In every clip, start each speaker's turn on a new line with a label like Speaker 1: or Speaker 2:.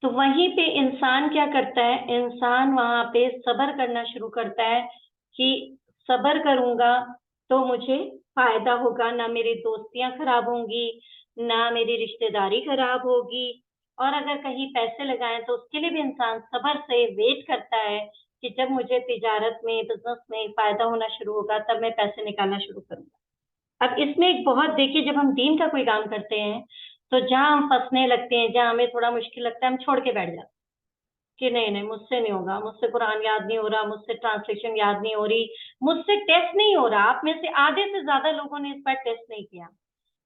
Speaker 1: تو वहीं पे इंसान क्या करता है, इंसान वहां पे सब्र करना शुरू करता है कि सब्र करूंगा तो मुझे फायदा होगा, ना मेरी दोस्तियां खराब होंगी, ना मेरी रिश्तेदारी खराब होगी। और अगर कहीं पैसे लगाएं तो उसके लिए भी इंसान सब्र से वेट करता है कि जब मुझे तिजारत में, बिजनेस में फायदा होना शुरू होगा तब मैं पैसे निकालना शुरू करूंगा। अब इसमें एक बहुत, देखिए, जब हम दीन का कोई काम करते हैं तो जहां हम फंसने लगते हैं, जहां हमें थोड़ा मुश्किल लगता है, हम छोड़ के बैठ जाते हैं कि नहीं नहीं मुझसे नहीं होगा, मुझसे कुरान याद नहीं हो रहा, मुझसे ट्रांसलेशन याद नहीं हो रही, मुझसे टेस्ट नहीं हो रहा। आप में से आधे से ज्यादा लोगों ने इस बार टेस्ट नहीं किया।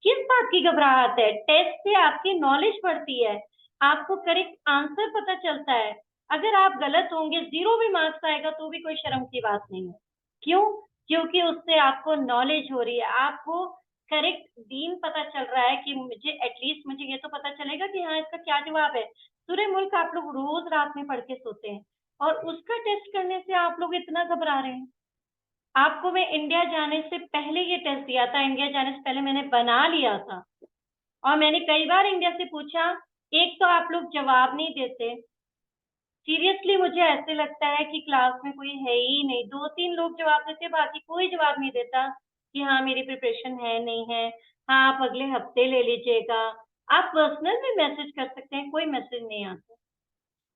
Speaker 1: किस बात की घबराहट है? टेस्ट से आपकी नॉलेज बढ़ती है, आपको करेक्ट आंसर पता चलता है। अगर आप गलत होंगे, जीरो भी मार्क्स आएगा तो भी कोई शर्म की बात नहीं है। क्यों? क्योंकि उससे आपको नॉलेज हो रही है, आपको करेक्ट दीन पता चल रहा है कि मुझे एटलीस्ट मुझे ये तो पता चलेगा कि हाँ इसका क्या जवाब है। सूर्य मुल्क आप लोग रोज रात में पढ़ के सोते हैं और उसका टेस्ट करने से आप लोग इतना घबरा रहे हैं। आपको मैं इंडिया जाने से पहले ये टेस्ट दिया था, इंडिया जाने से पहले मैंने बना लिया था और मैंने कई बार इंडिया से पूछा। एक तो आप लोग जवाब नहीं देते, सीरियसली मुझे ऐसे लगता है कि क्लास में कोई है ही नहीं। दो तीन लोग जवाब देते, बाकी कोई जवाब नहीं देता कि हाँ मेरी प्रिपरेशन है नहीं है, हाँ आप अगले हफ्ते ले लीजिएगा। आप पर्सनल में मैसेज कर सकते हैं, कोई मैसेज नहीं आता।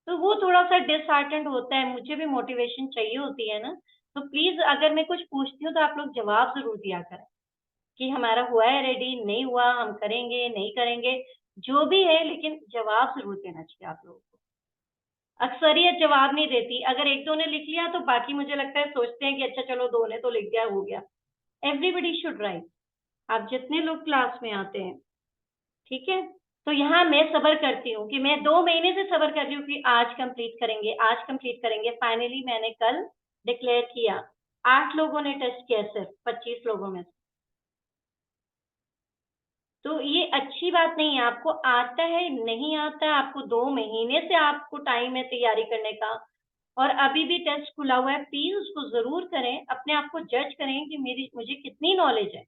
Speaker 1: तो वो थोड़ा सा डिसहार्टेंड होता है, मुझे भी मोटिवेशन चाहिए होती है ना। तो प्लीज अगर मैं कुछ पूछती हूँ तो आप लोग जवाब जरूर दिया करें कि हमारा हुआ है रेडी, नहीं हुआ हम करेंगे नहीं करेंगे, जो भी है, लेकिन जवाब जरूर देना चाहिए आप लोगों को। अक्सरियत जवाब नहीं देती, अगर एक दो ने लिख लिया तो बाकी मुझे लगता है सोचते हैं कि अच्छा चलो दो ने तो लिख दिया, हो गया। एवरीबडी शुड राइट, आप जितने लोग क्लास में आते हैं, ठीक है। तो यहाँ मैं सब्र करती हूँ कि मैं 2 महीने से सब्र कर रही हूँ कि आज कंप्लीट करेंगे, आज कंप्लीट करेंगे। फाइनली मैंने कल डिक्लेयर किया। 8 लोगों ने टेस्ट किया, सिर्फ 25 लोगों में से। तो ये अच्छी बात नहीं है। आपको आता है नहीं आता है, आपको 2 महीने से आपको टाइम है तैयारी करने का और अभी भी टेस्ट खुला हुआ है, प्लीज उसको जरूर करें, अपने आप को जज करें कि मेरी मुझे कितनी नॉलेज है।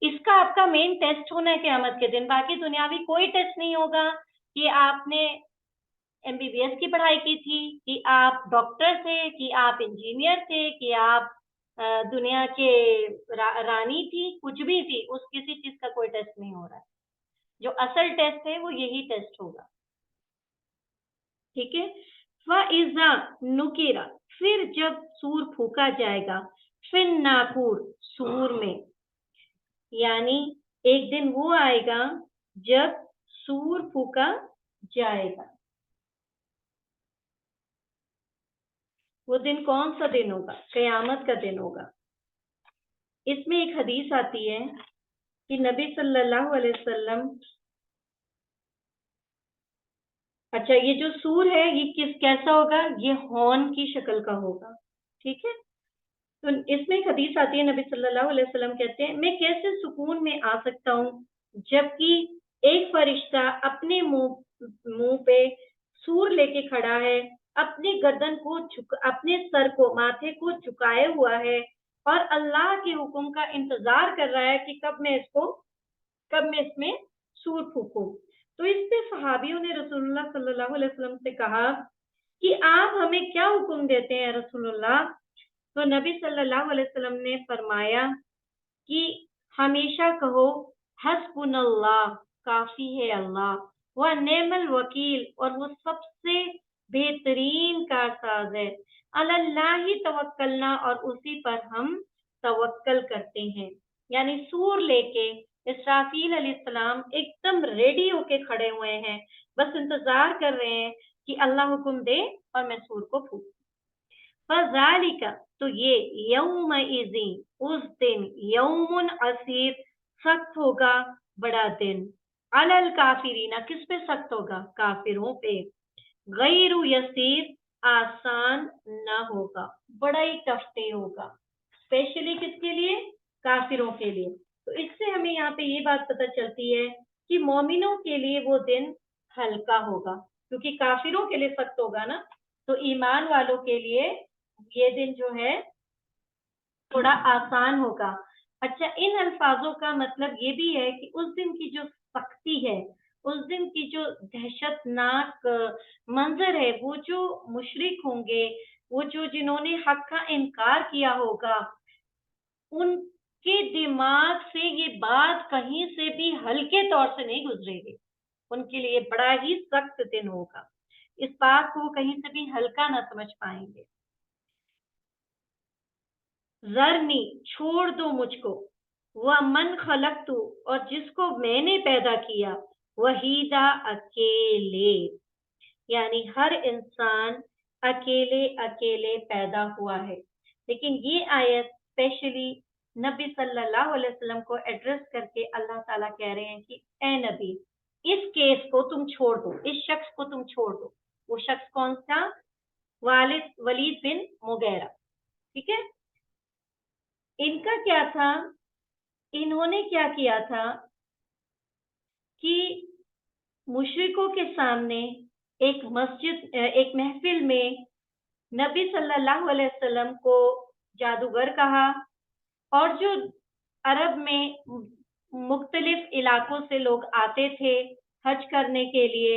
Speaker 1: इसका आपका मेन टेस्ट होना है क़यामत के दिन, बाकी दुनियावी कोई टेस्ट नहीं होगा कि आपने एमबीबीएस की पढ़ाई की थी, कि आप डॉक्टर थे, कि आप इंजीनियर थे, कि आप दुनिया के रानी थी, कुछ भी थी, उस किसी चीज का कोई टेस्ट नहीं हो रहा है। जो असल टेस्ट है वो यही टेस्ट होगा, ठीक है। फ़इज़ा नुकिरा, फिर जब सूर फूका जाएगा, फिर नाकूर, सूर में, यानी एक दिन वो आएगा जब सूर फूका जाएगा। वो दिन कौन सा दिन होगा? कयामत का दिन होगा। इसमें एक हदीस आती है कि नबी सल्लल्लाहु अलैहि वसल्लम, अच्छा ये जो सूर है ये कैसा होगा? ये हॉर्न की शक्ल का होगा, ठीक है। तो इसमें एक हदीस आती है, नबी सल्लल्लाहु अलैहि वसल्लम कहते हैं, मैं कैसे सुकून में आ सकता हूँ जबकि एक फरिश्ता अपने मुंह पे सूर लेके खड़ा है, अपने गर्दन को अपने सर को, माथे को झुकाए हुआ है और अल्लाह के हुक्म का इंतजार कर रहा है कि कब मैं इसमें सूर फूकूं। तो इस पे सहाबियों ने रसूलुल्लाह सल्लल्लाहु अलैहि वसल्लम से कहा कि आप हमें क्या हुक्म देते हैं रसूलुल्लाह? तो नबी सल्लल्लाहु अलैहि वसल्लम ने फरमाया कि हमेशा कहो हस्बुनल्लाह, काफी है अल्लाह, व नेमल वकील, और वो सबसे बेहतरीन कारसाज है। अल्लाही तवक्कलना, और उसी पर हम तवक्कल करते हैं। यानी सूर लेके इसराफील अलैहिस्सलाम एकदम रेडी होके खड़े हुए हैं, बस इंतजार कर रहे हैं कि अल्लाह हुक्म दे और मैं सूर को फूंक। फज़ालिका, तो ये यौमइज़िन, उस दिन, यौमुन असीर, सख्त होगा, बड़ा दिन, अलल काफिरीना, किस पे सख्त होगा? काफिरों पे, गैरु यसीर, आसान ना होगा, बड़ा ही टफ डे होगा, स्पेशली किसके लिए? काफिरों के लिए। तो इससे हमें यहाँ पे ये बात पता चलती है कि मोमिनों के लिए वो दिन हल्का होगा, क्योंकि काफिरों के लिए सख्त होगा ना, तो ईमान वालों के लिए ये दिन जो है थोड़ा आसान होगा। अच्छा, इन अल्फाजों का मतलब ये भी है कि उस दिन की जो सख्ती है اس دن کی جو دہشتناک منظر ہے، وہ جو مشرک ہوں گے، وہ جو جنہوں نے حق کا انکار کیا ہوگا، ان کے دماغ سے یہ بات کہیں سے بھی ہلکے طور سے نہیں گزرے گی. ان کے لیے بڑا ہی سخت دن ہوگا. اس بات کو وہ کہیں سے بھی ہلکا نہ سمجھ پائیں گے. ذرنی، چھوڑ دو مجھ کو، ومن خلقت، اور جس کو میں نے پیدا کیا، وحیدہ، اکیلے. یعنی ہر انسان اکیلے اکیلے پیدا ہوا ہے. لیکن یہ آیت اسپیشلی نبی صلی اللہ علیہ وسلم کو ایڈریس کر کے اللہ تعالیٰ کہہ رہے ہیں کہ اے نبی، اس کیس کو تم چھوڑ دو، اس شخص کو تم چھوڑ دو. وہ شخص کون تھا؟ ولید بن مغیرہ. ٹھیک ہے. ان کا کیا تھا؟ انہوں نے کیا کیا تھا کہ مشرکوں کے سامنے ایک محفل میں نبی صلی اللہ علیہ وسلم کو جادوگر کہا، اور جو عرب میں مختلف علاقوں سے لوگ آتے تھے حج کرنے کے لیے،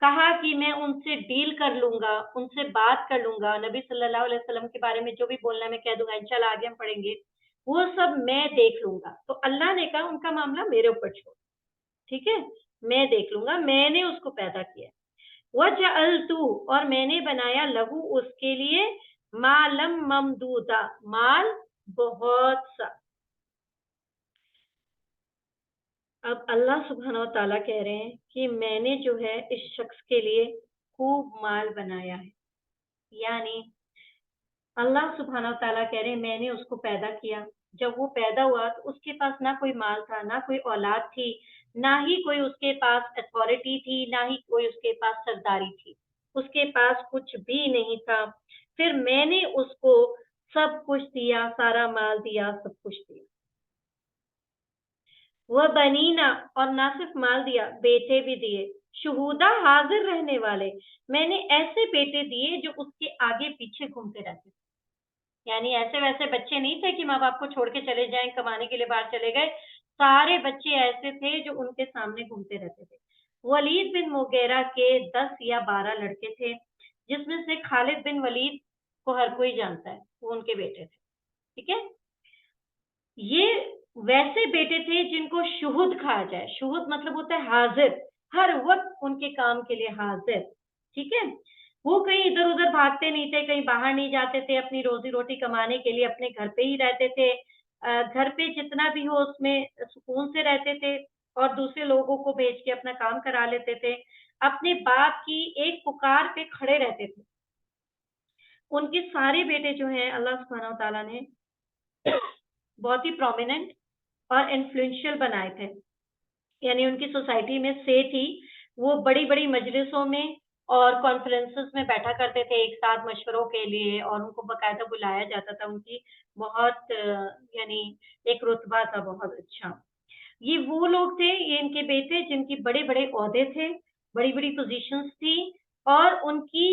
Speaker 1: کہا کہ میں ان سے ڈیل کر لوں گا، ان سے بات کر لوں گا، نبی صلی اللہ علیہ وسلم کے بارے میں جو بھی بولنا ہے میں کہہ دوں گا، انشاءاللہ آگے ہم پڑھیں گے، وہ سب میں دیکھ لوں گا. تو اللہ نے کہا ان کا معاملہ میرے اوپر چھوڑ. ٹھیک ہے، میں دیکھ لوں گا، میں نے اس کو پیدا کیا. وَجَعَلْتُ، اور میں نے بنایا، لہو، اس کے لیے، مالم ممدودا، مال بہت سا. اب اللہ سبحانہ و تعالیٰ کہہ رہے ہیں کہ میں نے جو ہے اس شخص کے لیے خوب مال بنایا ہے. یعنی اللہ سبحانہ و تعالیٰ کہہ رہے ہیں میں نے اس کو پیدا کیا. جب وہ پیدا ہوا تو اس کے پاس نہ کوئی مال تھا، نہ کوئی اولاد تھی، نہ ہی کوئی اس کے پاس اتھارٹی تھی، نہ ہی کوئی اس کے پاس سرداری تھی. اس کے پاس کچھ بھی نہیں تھا. پھر میں نے اس کو سب کچھ دیا، سارا مال دیا، سب کچھ دیا. وہ بنینا، اور نہ صرف مال دیا، بیٹے بھی دیے. شہودا، حاضر رہنے والے. میں نے ایسے بیٹے دیے جو اس کے آگے پیچھے گھومتے رہتے. یعنی ایسے ویسے بچے نہیں تھے کہ ماں باپ کو چھوڑ کے چلے جائیں، کمانے کے لیے باہر چلے گئے. سارے بچے ایسے تھے جو ان کے سامنے گھومتے رہتے تھے. ولید بن مغیرہ کے 10 یا 12 لڑکے تھے، جس میں سے خالد بن ولید کو ہر کوئی جانتا ہے، وہ ان کے بیٹے تھے. ٹھیک ہے. یہ ویسے بیٹے تھے جن کو شہود کہا جائے. شہود مطلب ہوتا ہے حاضر، ہر وقت ان کے کام کے لیے حاضر. ٹھیک ہے. وہ کہیں ادھر ادھر بھاگتے نہیں تھے، کہیں باہر نہیں جاتے تھے، اپنی روزی روٹی کمانے کے لیے اپنے گھر پہ ہی رہتے تھے. گھر پہ جتنا بھی ہو اس میں سکون سے رہتے تھے، اور دوسرے لوگوں کو بھیج کے اپنا کام کرا لیتے تھے. اپنے باپ کی ایک پکار پہ کھڑے رہتے تھے. ان کے سارے بیٹے جو ہیں اللہ سبحانہ و تعالیٰ نے بہت ہی پرومیننٹ اور انفلوئنشل بنائے تھے. یعنی ان کی سوسائٹی میں سے تھی، وہ بڑی بڑی مجلسوں میں اور کانفرنسز میں بیٹھا کرتے تھے ایک ساتھ مشوروں کے لیے، اور ان کو باقاعدہ بلایا جاتا تھا. ان کی بہت یعنی ایک رتبہ تھا بہت اچھا. یہ وہ لوگ تھے، یہ ان کے بیٹے جن کی بڑے بڑے عہدے تھے، بڑی بڑی پوزیشنز تھی، اور ان کی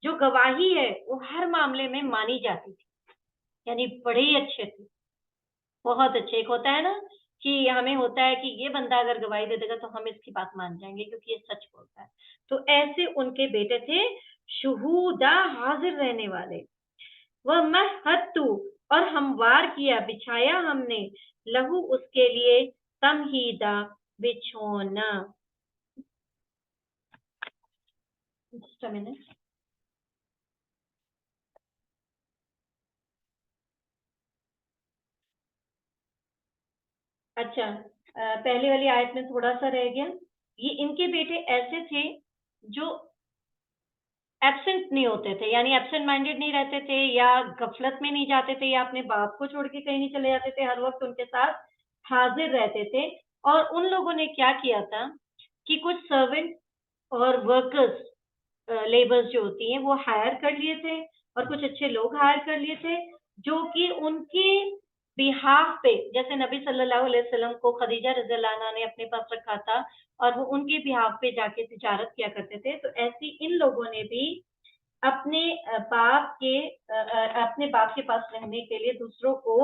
Speaker 1: جو گواہی ہے وہ ہر معاملے میں مانی جاتی تھی. یعنی بڑے ہی اچھے تھے، بہت اچھے. ایک ہوتا ہے نا کہ ہمیں ہوتا ہے کہ یہ بندہ اگر گواہی دے دے گا تو ہم اس کی بات مان جائیں گے کیونکہ یہ سچ بولتا ہے. تو ایسے ان کے بیٹے تھے، شہودا، حاضر رہنے والے. وہ مہدت، اور ہموار کیا، بچھایا ہم نے، لہو، اس کے لیے، تمہیدا، بچھونا. Just a minute. اچھا، پہلے والی آیت میں تھوڑا سا رہ گیا. یہ ان کے بیٹے ایسے تھے جو ایبسنٹ نہیں ہوتے تھے، یعنی ایبسنٹ مائنڈیڈ نہیں رہتے تھے، یا غفلت میں نہیں جاتے تھے، یا اپنے باپ کو چھوڑ کے کہیں نہیں چلے جاتے تھے. ہر وقت ان کے ساتھ حاضر رہتے تھے. اور ان لوگوں نے کیا کیا تھا کہ کچھ سرونٹ اور ورکرز، لیبرز جو ہوتی ہیں، وہ ہائر کر لیے تھے، اور کچھ اچھے لوگ ہائر کر لیے تھے جو کہ ان کی بہاف پہ، جیسے نبی صلی اللہ علیہ وسلم کو خدیجہ رضی اللہ عنہا نے اپنے پاس رکھا تھا اور وہ ان کی بہاف پہ جا کے تجارت کیا کرتے تھے. تو ایسی ان لوگوں نے بھی اپنے باپ کے پاس رہنے کے لیے دوسروں کو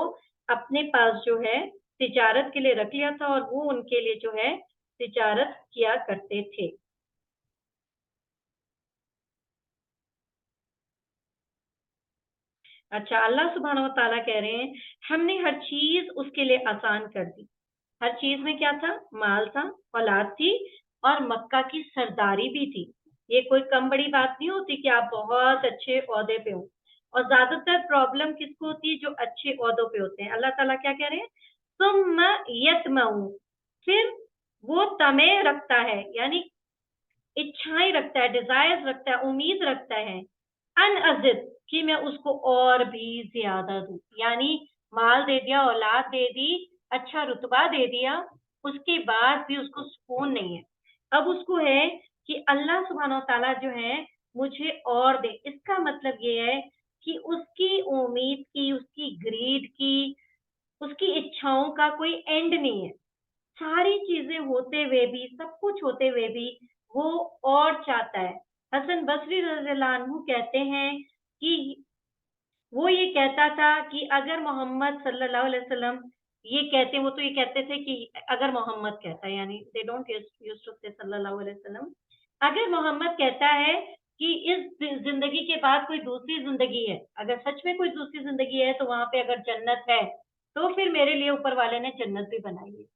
Speaker 1: اپنے پاس جو ہے تجارت کے لیے رکھ لیا تھا، اور وہ ان کے لیے جو ہے तिजारत किया करते थे। अच्छा, अल्लाह सुब्हानहू व तआला कह रहे हैं, हमने हर चीज उसके लिए आसान कर दी। हर चीज में क्या था? माल था, औलाद थी और मक्का की सरदारी भी थी। ये कोई कम बड़ी बात नहीं होती कि आप बहुत अच्छे ओहदे पे हो। और ज्यादातर प्रॉब्लम किसको होती है? जो अच्छे ओहदों पे होते हैं। अल्लाह ताला क्या कह रहे हैं? तुम यतमऊ, फिर वो तमे रखता है, यानी इच्छाएं रखता है, डिजायर रखता है, उम्मीद रखता है, अन अजिद, कि मैं उसको और भी ज्यादा दूं। यानी माल दे दिया, औलाद दे दी, अच्छा रुतबा दे दिया, उसके बाद भी उसको सुकून नहीं है। अब उसको है कि अल्लाह सुब्हानहू तआला जो है मुझे और दे। इसका मतलब ये है कि उसकी उम्मीद की, उसकी ग्रीड की, उसकी इच्छाओं का कोई एंड नहीं है। सारी चीजें होते हुए भी, सब कुछ होते हुए भी वो और चाहता है। हसन बसरी रज़ियल्लाहु अन्हु कहते हैं कि वो ये कहता था कि अगर मोहम्मद सल्लल्लाहु अलैहि वसल्लम ये कहते, वो तो ये कहते थे कि अगर मोहम्मद कहता है, यानी दे डोंट यूज्ड टू से सल्लल्लाहु अलैहि वसल्लम, अगर मोहम्मद कहता है कि इस जिंदगी के बाद कोई दूसरी जिंदगी है, अगर सच में कोई दूसरी जिंदगी है तो वहां पे अगर जन्नत है, तो फिर मेरे लिए ऊपर वाले ने जन्नत भी बनाई है।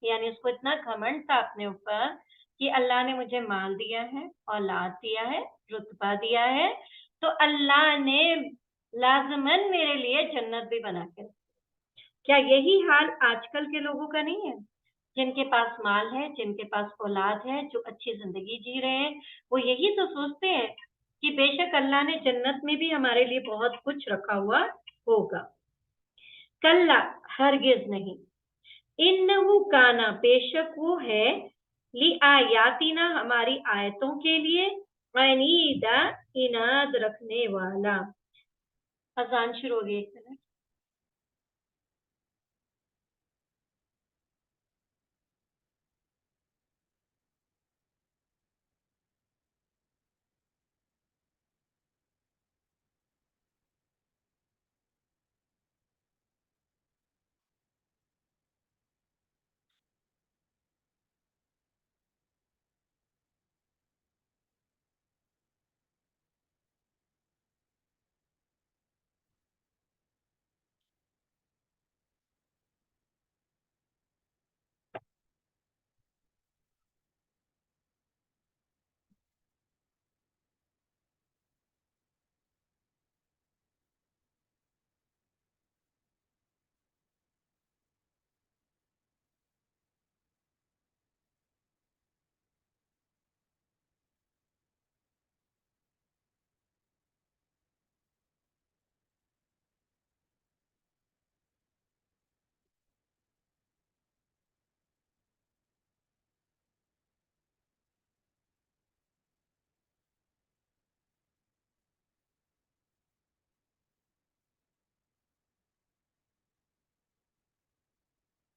Speaker 1: यानी उसको इतना घमंड था अपने ऊपर कि अल्लाह ने मुझे माल दिया है, औलाद दिया है, रुतबा दिया है, तो अल्लाह ने लाजमन मेरे लिए जन्नत भी बना के रखी। क्या यही हाल आजकल के लोगों का नहीं है? जिनके पास माल है, जिनके पास औलाद है, जो अच्छी जिंदगी जी रहे हैं, वो यही तो सोचते हैं कि बेशक अल्लाह ने जन्नत में भी हमारे लिए बहुत कुछ रखा हुआ होगा। कल्ला, हरगिज नहीं। इन्नहु काना, बेशक वो है, ली आयातिना, हमारी आयतों के लिए, अनीदा, इनाद रखने वाला। अजान शुरू हो गई, एक मिनट।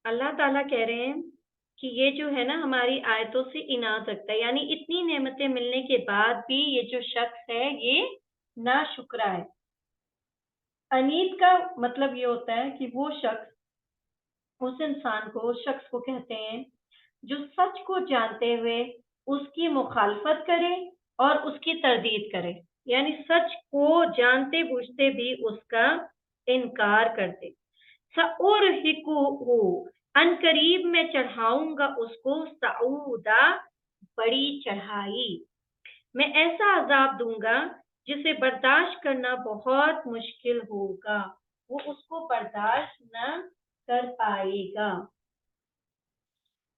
Speaker 1: अल्लाह ताला कह रहे हैं कि ये जो है ना हमारी आयतों से इनाद रखता है, यानी इतनी नेमतें मिलने के बाद भी ये जो शख्स है ये नाशुक्रा है। अनीत का मतलब ये होता है कि वो शख्स, उस इंसान को, उस शख्स को कहते हैं जो सच को जानते हुए उसकी मुखालफत करे और उसकी तरदीद करे। यानी सच को जानते बूझते भी उसका इनकार कर दे। सउरहिकुहु, अनकरीब मैं चढ़ाऊंगा उसको, सऊदा, बड़ी चढ़ाई। मैं ऐसा अजाब दूंगा जिसे बर्दाश्त करना बहुत मुश्किल होगा, वो उसको बर्दाश्त न कर पाएगा।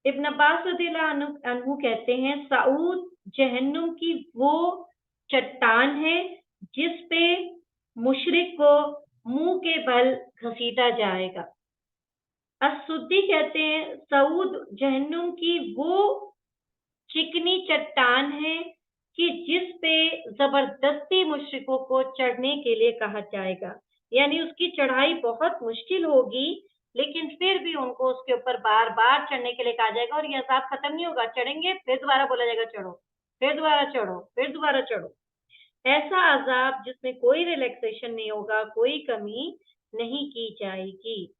Speaker 1: इब्न अब्बास रज़ियल्लाहु अन्हु कहते हैं, सऊद जहन्नुम की वो चट्टान है जिस पे मुशरिक को मुंह के बल घसीटा जाएगा। असुद्दी कहते हैं, सऊद जहन्नुम की वो चिकनी चट्टान है कि जिस पे जबरदस्ती मुशरिकों को चढ़ने के लिए कहा जाएगा। यानी उसकी चढ़ाई बहुत मुश्किल होगी, लेकिन फिर भी उनको उसके ऊपर बार बार चढ़ने के लिए कहा जाएगा और ये अजाब खत्म नहीं होगा। चढ़ेंगे, फिर दोबारा बोला जाएगा चढ़ो, फिर दोबारा चढ़ो, फिर दोबारा चढ़ो। ऐसा अजाब जिसमें कोई रिलैक्सेशन नहीं होगा, कोई कमी नहीं की जाएगी।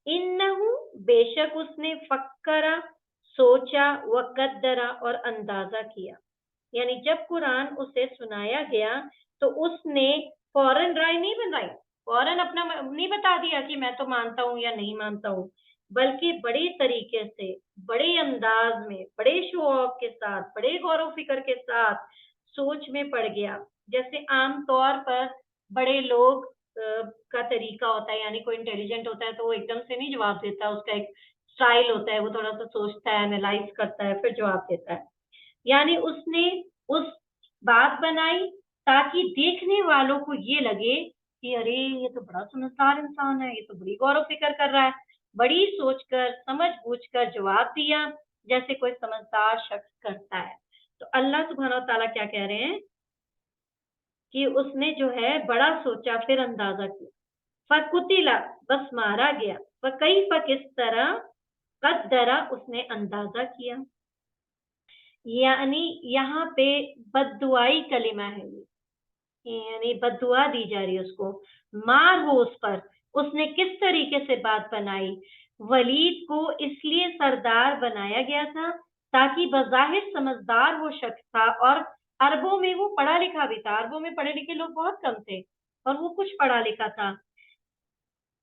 Speaker 1: इन्नहु, बेशक उसने, फक्करा, सोचा व कद्दरा और अंदाजा किया। यानी जब कुरान उसे सुनाया गया तो उसने फौरन राय नहीं बनाई, फौरन अपना नहीं बता दिया कि मैं तो मानता हूँ या नहीं मानता हूँ, बल्कि बड़े तरीके से, बड़े अंदाज में, बड़े शो ऑफ के साथ, बड़े गौर फिक्र के साथ सोच में पड़ गया। जैसे आम तौर पर बड़े लोग का तरीका होता है, यानी कोई इंटेलिजेंट होता है तो वो एकदम से नहीं जवाब देता, उसका एक स्टाइल होता है, वो थोड़ा सा सोचता है, एनालाइज करता है, फिर जवाब देता है। यानी उसने उस बात बनाई ताकि देखने वालों को ये लगे कि अरे ये तो बड़ा समझदार इंसान है, ये तो बड़ी गौर फिक्र कर रहा है, बड़ी सोचकर समझ बूझकर जवाब दिया जैसे कोई समझदार शख्स करता है। तो अल्लाह सुब्हानहू व तआला क्या कह रहे हैं कि उसने जो है बड़ा सोचा फिर अंदाजा किया। फकुतिला, बस मारा गया। कई किस तरह कद्दरा, उसने अंदाजा किया। यानी यहाँ पे बद्दुआई कलिमा है ये, यानी बद्दुआ दी जा रही है उसको, मार हो उस पर। उसने किस तरीके से बात बनाई? वलीद को इसलिए सरदार बनाया गया था ताकि बज़ाहिर समझदार वो शख्स था और अरबों में वो पढ़ा लिखा भी था। अरबों में पढ़े लिखे लोग बहुत कम थे और वो कुछ पढ़ा लिखा था।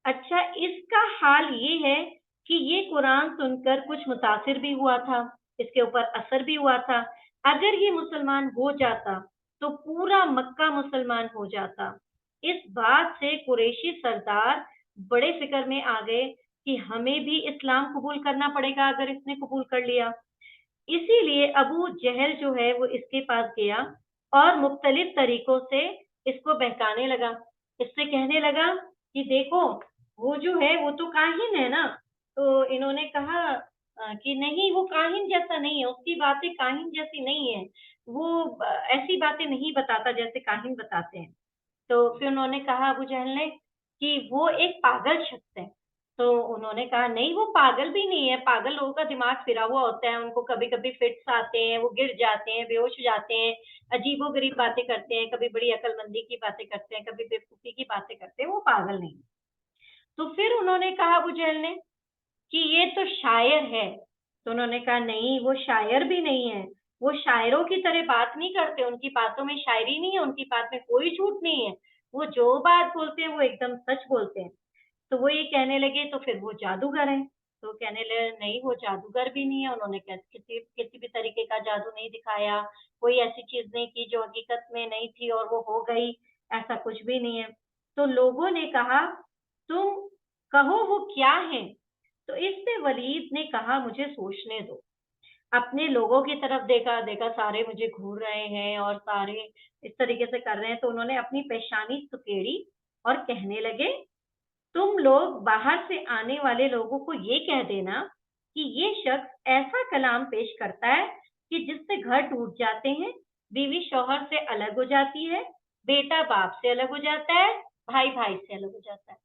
Speaker 1: अच्छा, इसका हाल ये है कि ये कुरान सुनकर कुछ मुतासिर भी हुआ था, इसके ऊपर असर भी हुआ था। अगर ये मुसलमान हो जाता तो पूरा मक्का मुसलमान हो जाता। इस बात से कुरैशी सरदार बड़े फिक्र में आ गए कि हमें भी इस्लाम कबूल करना पड़ेगा अगर इसने कबूल कर लिया। इसीलिए अबू जहल जो है वो इसके पास गया और मुख्तलिफ तरीकों से इसको बहकाने लगा। इससे कहने लगा कि देखो, वो जो है वो तो काहिन है ना। तो इन्होंने कहा कि नहीं, वो काहिन जैसा नहीं है, उसकी बातें काहिन जैसी नहीं है, वो ऐसी बातें नहीं बताता जैसे काहिन बताते हैं। तो फिर उन्होंने कहा, अबू जहल ने, कि वो एक पागल शख्स है। तो उन्होंने कहा नहीं, वो पागल भी नहीं है, पागल लोगों का दिमाग फिरा हुआ होता है, उनको कभी कभी फिट्स आते हैं, वो गिर जाते हैं, बेहोश हो जाते हैं, अजीबो गरीब बातें करते हैं, कभी बड़ी अकलमंदी की बातें करते हैं, कभी बेवकूफी की बातें करते हैं, वो पागल नहीं। तो फिर उन्होंने कहा अबू जहल ने कि ये तो शायर है। तो उन्होंने कहा नहीं, वो शायर भी नहीं है, वो शायरों की तरह बात नहीं करते, उनकी बातों में शायरी नहीं है, उनकी बात में कोई झूठ नहीं है, वो जो बात बोलते हैं वो एकदम सच बोलते हैं। तो वो ये कहने लगे तो फिर वो जादूगर है। तो कहने लगे नहीं, वो जादूगर भी नहीं है, उन्होंने किसी किसी भी तरीके का जादू नहीं दिखाया, कोई ऐसी चीज नहीं की जो हकीकत में नहीं थी और वो हो गई, ऐसा कुछ भी नहीं है। तो लोगों ने कहा, तुम कहो वो क्या है? तो इस पे वलीद ने कहा, मुझे सोचने दो। अपने लोगों की तरफ देखा, देखा सारे मुझे घूर रहे हैं और सारे इस तरीके से कर रहे हैं, तो उन्होंने अपनी पेशानी सुकेड़ी और कहने लगे, तुम लोग बाहर से आने वाले लोगों को ये कह देना कि ये शख्स ऐसा कलाम पेश करता है कि जिससे घर टूट जाते हैं, बीवी शौहर से अलग हो जाती है, बेटा बाप से अलग हो जाता है, भाई भाई से अलग हो जाता है।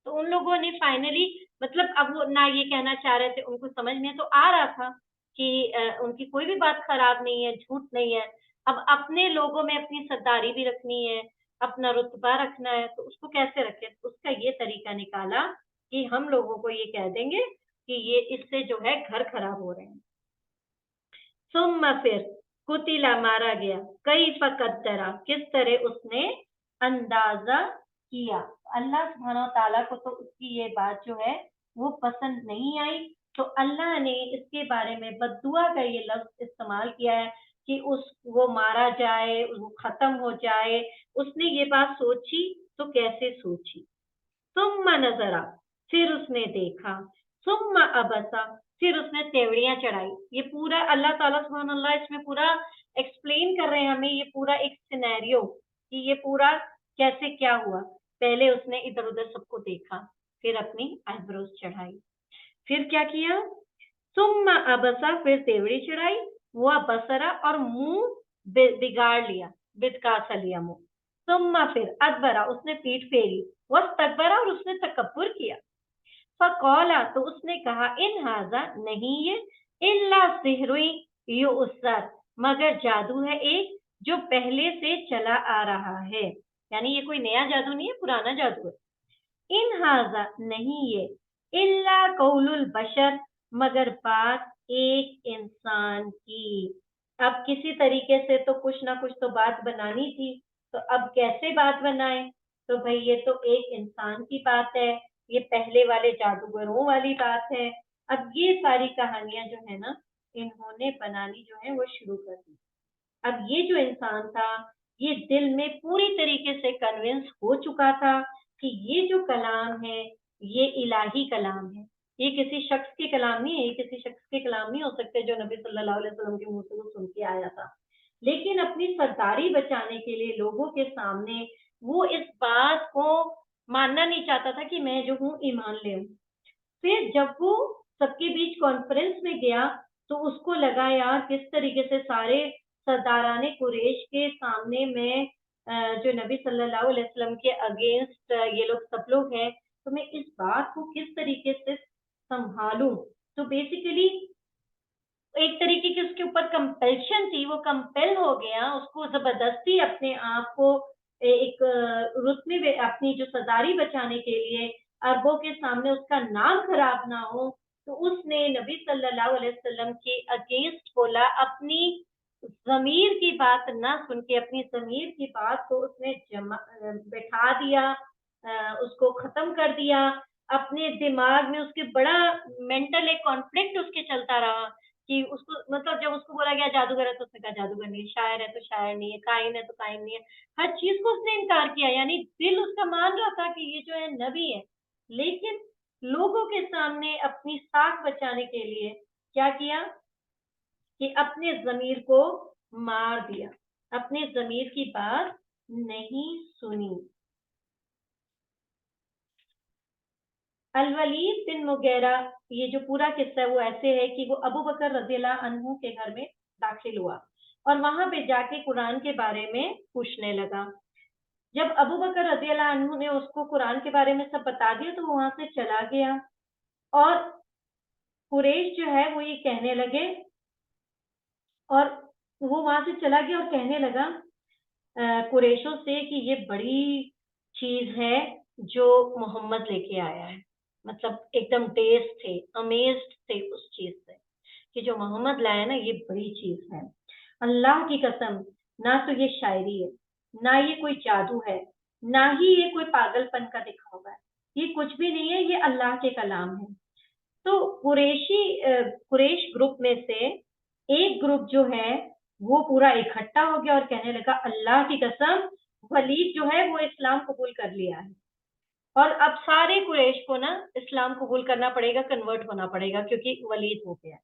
Speaker 1: तो उन लोगों ने फाइनली, मतलब अब वो ना ये कहना चाह रहे थे, उनको समझ में तो आ रहा था कि उनकी कोई भी बात खराब नहीं है, झूठ नहीं है। अब अपने लोगों में अपनी सरदारी भी रखनी है, अपना रुतबा रखना है, तो उसको कैसे रखें? तो उसका ये तरीका निकाला कि हम लोगों को ये कह देंगे कि ये इससे जो है घर खराब हो रहे हैं। सुम्मा, फिर कुतिला, मारा गया। कई फकद्दरा, किस तरह उसने अंदाजा किया। अल्लाह सुब्हानहू ताला को तो उसकी ये बात जो है वो पसंद नहीं आई। तो अल्लाह ने इसके बारे में बद्दुआ का ये लफ्ज इस्तेमाल किया है कि उस वो मारा जाए, वो खत्म हो जाए। उसने ये बात सोची तो कैसे सोची? सुम्मा नजरा, फिर उसने देखा। सुम्मा अबसा, फिर उसने तेवड़ियां चढ़ाई। ये पूरा अल्लाह ताला सुभान अल्लाह इसमें पूरा एक्सप्लेन कर रहे हैं हमें, ये पूरा एक सिनेरियो कि ये पूरा कैसे क्या हुआ। पहले उसने इधर उधर सबको देखा, फिर अपनी आईब्रोज चढ़ाई, फिर क्या किया? सुम्मा अबसा, फिर तेवड़ी चढ़ाई। हुआ बसरा, और मुंह बिगाड़ लिया, बिदका सा लिया मुंह। सुम्मा, फिर अदबरा, उसने पीठ फेरी। वस्तकबरा, और उसने तकब्बुर किया। फकौला, तो उसने कहा, इन हाजा, नहीं ये, इल्ला सिहरुई युसर, मगर जादू है एक जो पहले से चला आ रहा है। यानी ये कोई नया जादू नहीं है, पुराना जादू है। इन हाजा, नहीं ये, इल्ला कौलुल बशर, मगर बात एक इंसान की। अब किसी तरीके से तो कुछ ना कुछ तो बात बनानी थी, तो अब कैसे बात बनाए? तो भाई ये तो एक इंसान की बात है, ये पहले वाले जादूगरों वाली बात है। अब ये सारी कहानियां जो है ना, इन्होंने बनानी जो है वो शुरू कर दी। अब ये जो इंसान था, ये दिल में पूरी तरीके से कन्विंस हो चुका था कि ये जो कलाम है, ये इलाही कलाम है। ये किसी शख्स के कलाम नहीं है, ये किसी शख्स के कलाम नहीं हो सकते जो नबी सल्लल्लाहु अलैहि वसल्लम के मुंह से वो सुन के आया था। लेकिन अपनी सरदारी बचाने के लिए लोगों के सामने वो इस बात को मानना नहीं चाहता था कि मैं जो हूँ ईमान ले हूँ। फिर जब वो सबके बीच कॉन्फ्रेंस में गया, तो उसको लगा यार किस तरीके से सारे सरदाराने कुरैश के सामने में जो नबी सल्लल्लाहु अलैहि वसल्लम के अगेंस्ट ये लोग सब लोग हैं, तो मैं इस बात को किस तरीके से संभालूं। तो बेसिकली एक तरीके की उसके ऊपर कंपल्शन थी, वो कंपेल हो गया, उसको जबरदस्ती अपने आप को एक रुतबे में अपनी जो सरदारी बचाने के लिए अरबों के सामने उसका नाम खराब ना हो, तो उसने नबी सल्लल्लाहु अलैहि वसल्लम के अगेंस्ट बोला। अपनी जमीर की बात ना सुन के, अपनी जमीर की बात को उसने बैठा दिया, उसको खत्म कर दिया। अपने दिमाग में उसके बड़ा मेंटल एक कॉन्फ्लिक्ट उसके चलता रहा कि उसको मतलब जब उसको बोला गया जादूगर है तो उसने कहा जादूगर नहीं है, शायर है तो शायर नहीं है, काइन है तो काइन नहीं है। हर चीज को उसने इनकार किया, यानी दिल उसका मान रहा था कि ये जो है नबी है, लेकिन लोगों के सामने अपनी साख बचाने के लिए क्या किया कि अपने जमीर को मार दिया, अपने जमीर की बात नहीं सुनी। अल-वलीद बिन मुगीरा, ये जो पूरा किस्सा है वो ऐसे है कि वो अबू बकर रज़ियल्लाहु अन्हु के घर में दाखिल हुआ और वहां पे जाके कुरान के बारे में पूछने लगा। जब अबू बकर रज़ियल्लाहु अन्हु ने उसको कुरान के बारे में सब बता दिया, तो वो वहां से चला गया और कुरैश जो है वो ये कहने लगे, और वो वहां से चला गया और कहने लगा कुरैशों से कि ये बड़ी चीज है जो मोहम्मद लेके आया है। मतलब एकदम डेज थे, अमेज्ड थे उस चीज से कि जो मोहम्मद लाया ना, ये बड़ी चीज है। अल्लाह की कसम, ना तो ये शायरी है, ना ये कोई जादू है, ना ही ये कोई पागलपन का दिखावा है। ये कुछ भी नहीं है, ये अल्लाह के कलाम है। तो कुरैश ग्रुप में से एक ग्रुप जो है वो पूरा इकट्ठा हो गया और कहने लगा, अल्लाह की कसम, वलीद जो है वो इस्लाम कबूल कर लिया है। और अब सारे कुरैश को ना इस्लाम कबूल करना पड़ेगा, कन्वर्ट होना पड़ेगा, क्योंकि वलीद हो गया।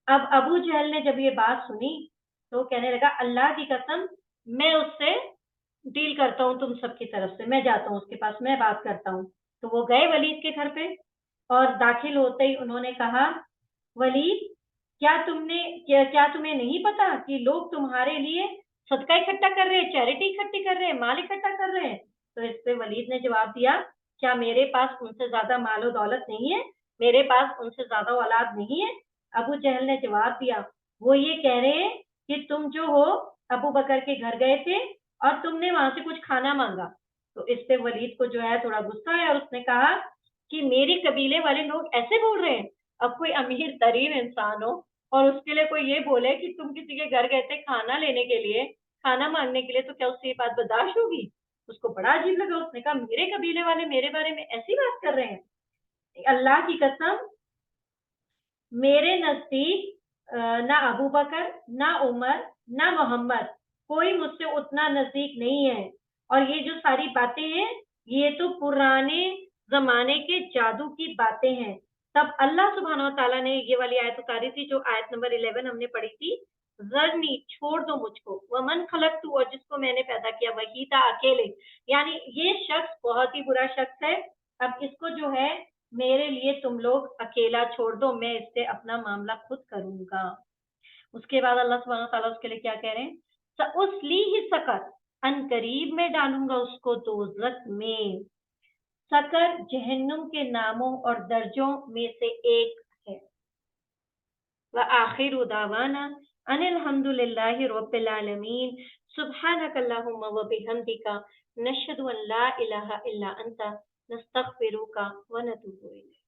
Speaker 1: अब अबू जहल ने जब ये बात सुनी, तो कहने लगा, अल्लाह की कसम, मैं उससे डील करता हूँ, तुम सबकी तरफ से मैं जाता हूँ उसके पास, मैं बात करता हूँ। तो वो गए वलीद के घर पे और दाखिल होते ही उन्होंने कहा, वलीद, क्या तुम्हें नहीं पता कि लोग तुम्हारे लिए सदका इकट्ठा कर रहे हैं, चैरिटी इकट्ठी कर रहे हैं, माल इकट्ठा कर रहे हैं? तो इस पे वलीद ने जवाब दिया, क्या मेरे पास उनसे ज्यादा मालो दौलत नहीं है? मेरे पास उनसे ज्यादा औलाद नहीं है? अबू जहल ने जवाब दिया, वो ये कह रहे हैं कि तुम जो हो अबू बकर के घर गए थे और तुमने वहां से कुछ खाना मांगा। तो इस पे वलीद को जो है थोड़ा गुस्सा आया और उसने कहा कि मेरे कबीले वाले लोग ऐसे बोल रहे हैं? अब कोई अमीर तरीन इंसान हो और उसके लिए कोई ये बोले कि तुम किसी के घर गए थे खाना लेने के लिए, खाना मांगने के लिए, तो क्या उससे ये बात बर्दाश्त होगी? उसको बड़ा अजीब लगा, उसने कहा, मेरे कबीले वाले मेरे बारे में ऐसी बात कर रहे हैं? अल्लाह की कसम, मेरे नजदीक ना अबू बकर, ना उमर, ना मोहम्मद, कोई मुझसे उतना नजदीक नहीं है। और ये जो सारी बातें हैं, ये तो पुराने जमाने के जादू की बातें हैं। तब अल्लाह सुब्हानहू व तआला ने ये वाली आयत उतारी थी, जो आयत नंबर 11 हमने पढ़ी थी, जरनी, छोड़ दो मुझको, वमन खलक तू, और जिसको मैंने पैदा किया, वही था, अकेले। यानी ये शख्स बहुत ही बुरा शख्स है, अब इसको जो है मेरे लिए तुम लोग अकेला छोड़ दो, मैं इससे अपना मामला खुद करूंगा। उसके बाद अल्लाह सुब्हानहू तआला उसके लिए क्या कह रहे हैं, सउस्ली ही सकर, अन करीब में डालूंगा उसको दोजख में। सकर जहन्नुम के नामों और दर्जों में से एक है। व आखिरु दावाना अनिल हम्दुलिल्लाहि रब्बिल आलमीन, सुब्हानक अल्लाहुम्मा व बिहम्दिका, नशहदु अन ला इलाहा इल्ला अंता, नस्तगफिरुका व नतूबु इलैक।